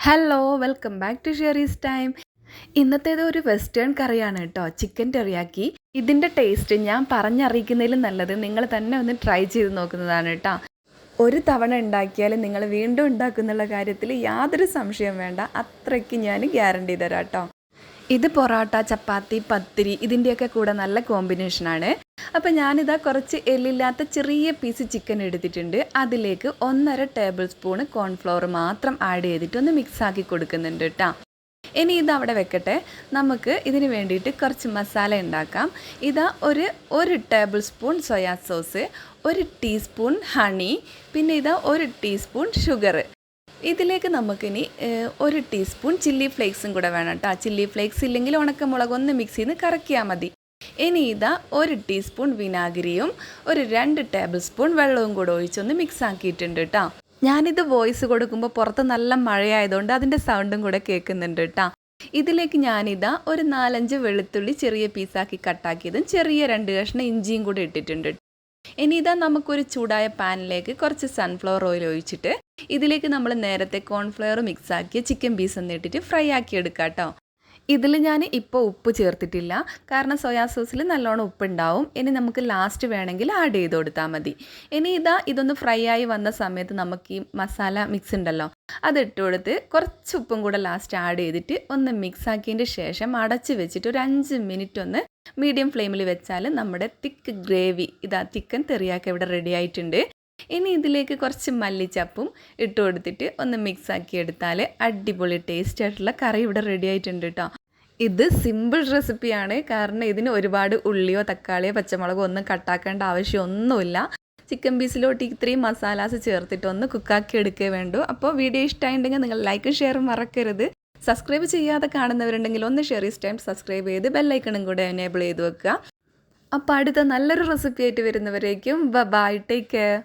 Hello welcome back to Sherry's time. ഇന്നത്തേത് ഒരു western കറിയാണ് കേട്ടോ, ചിക്കൻ ടെറിയാക്കി. ഇതിൻ്റെ ടേസ്റ്റ് ഞാൻ പറഞ്ഞറിയിക്കുന്നതിലും നല്ലത് നിങ്ങൾ തന്നെ ഒന്ന് ട്രൈ ചെയ്ത് നോക്കുന്നതാണ് കേട്ടോ. ഒരു തവണ ഉണ്ടാക്കിയാൽ നിങ്ങൾ വീണ്ടും ഉണ്ടാക്കുന്നുള്ള കാര്യത്തിൽ യാതൊരു സംശയം വേണ്ട, അത്രയ്ക്ക് ഞാൻ ഗ്യാരണ്ടി തരാം കേട്ടോ. ഇത് പൊറോട്ട, ചപ്പാത്തി, പത്തിരി ഇതിൻ്റെയൊക്കെ കൂടെ നല്ല കോമ്പിനേഷനാണ്. അപ്പോൾ ഞാനിതാ കുറച്ച് എല്ലില്ലാത്ത ചെറിയ പീസ് ചിക്കൻ എടുത്തിട്ടുണ്ട്. അതിലേക്ക് 1.5 ടേബിൾ സ്പൂൺ കോൺഫ്ലവർ മാത്രം ആഡ് ചെയ്തിട്ട് ഒന്ന് മിക്സാക്കി കൊടുക്കുന്നുണ്ട് കേട്ടോ. ഇനി ഇതവിടെ വെക്കട്ടെ. നമുക്ക് ഇതിന് വേണ്ടിയിട്ട് കുറച്ച് മസാല ഉണ്ടാക്കാം. ഇതാ ഒരു table spoon soya sauce, 1 teaspoon honey, പിന്നെ ഇതാ 1 ടീസ്പൂൺ ഷുഗർ. ഇതിലേക്ക് നമുക്കിനി 1 ടീസ്പൂൺ ചില്ലി ഫ്ലേക്സും കൂടെ വേണം കേട്ടോ. ചില്ലി ഫ്ലേക്സ് ഇല്ലെങ്കിൽ ഉണക്കമുളക് ഒന്ന് മിക്സ് ചെയ്ത് കറക്കിയാൽ മതി. ഇനി ഇതാ 1 ടീസ്പൂൺ വിനാഗിരിയും 2 ടേബിൾ സ്പൂൺ വെള്ളവും കൂടെ ഒഴിച്ചൊന്ന് മിക്സ് ആക്കിയിട്ടുണ്ട് കേട്ടോ. ഞാനിത് വോയിസ് കൊടുക്കുമ്പോൾ പുറത്ത് നല്ല മഴയായതുകൊണ്ട് അതിൻ്റെ സൗണ്ടും കൂടെ കേൾക്കുന്നുണ്ട് കേട്ടോ. ഇതിലേക്ക് ഞാനിതാ 4-5 വെളുത്തുള്ളി ചെറിയ പീസാക്കി കട്ടാക്കിയതും ചെറിയ 2 കഷ്ണം ഇഞ്ചിയും കൂടെ ഇട്ടിട്ടുണ്ട്. ഇനി ഇതാ നമുക്കൊരു ചൂടായ പാനിലേക്ക് കുറച്ച് സൺഫ്ലവർ ഓയിൽ ഒഴിച്ചിട്ട് ഇതിലേക്ക് നമ്മൾ നേരത്തെ കോൺഫ്ലവർ മിക്സാക്കിയ ചിക്കൻ പീസ് ഒന്ന് ഇട്ടിട്ട് ഫ്രൈ ആക്കി എടുക്കാം കേട്ടോ. ഇതിൽ ഞാൻ ഇപ്പോൾ ഉപ്പ് ചേർത്തിട്ടില്ല, കാരണം സോയാ സോസിൽ നല്ലോണം ഉപ്പുണ്ടാവും. ഇനി നമുക്ക് ലാസ്റ്റ് വേണമെങ്കിൽ ആഡ് ചെയ്ത് കൊടുത്താൽ മതി. ഇനി ഇതൊന്ന് ഫ്രൈ ആയി വന്ന സമയത്ത് നമുക്ക് ഈ മസാല മിക്സ് ഉണ്ടല്ലോ അതിട്ട് കൊടുത്ത് കുറച്ച് ഉപ്പും കൂടെ ലാസ്റ്റ് ആഡ് ചെയ്തിട്ട് ഒന്ന് മിക്സ് ആക്കിയതിൻ്റെ ശേഷം അടച്ച് വെച്ചിട്ട് ഒരു 5 മിനിറ്റ് ഒന്ന് മീഡിയം ഫ്ലെയിമിൽ വെച്ചാൽ നമ്മുടെ തിക്ക് ഗ്രേവി ചിക്കൻ തെറിയാക്കി ഇവിടെ റെഡി ആയിട്ടുണ്ട്. ഇനി ഇതിലേക്ക് കുറച്ച് മല്ലിച്ചപ്പും ഇട്ട് കൊടുത്തിട്ട് ഒന്ന് മിക്സ് ആക്കി എടുത്താൽ അടിപൊളി ടേസ്റ്റ് ആയിട്ടുള്ള കറി ഇവിടെ റെഡി ആയിട്ടുണ്ട് കേട്ടോ. ഇത് സിമ്പിൾ റെസിപ്പിയാണ്, കാരണം ഇതിന് ഒരുപാട് ഉള്ളിയോ തക്കാളിയോ പച്ചമുളകോ ഒന്നും കട്ടാക്കേണ്ട ആവശ്യമൊന്നുമില്ല. ചിക്കൻ പീസിലോട്ട് ഇത്രയും മസാലാസ് ചേർത്തിട്ട് ഒന്ന് കുക്കാക്കി എടുക്കേ വേണ്ടൂ. അപ്പോൾ വീഡിയോ ഇഷ്ടമായിട്ടുണ്ടെങ്കിൽ നിങ്ങൾ ലൈക്കും ഷെയറും മറക്കരുത്. സബ്സ്ക്രൈബ് ചെയ്യാതെ കാണുന്നവരുണ്ടെങ്കിൽ ഒന്ന് ഷെറീസ് ടൈം സബ്സ്ക്രൈബ് ചെയ്ത് ബെല്ലൈക്കണും കൂടെ എനേബിൾ ചെയ്ത് വെക്കുക. അപ്പോൾ അടുത്ത നല്ലൊരു റെസിപ്പി ആയിട്ട് വരുന്നവരേക്കും ബൈ, ടേക്ക് കെയർ.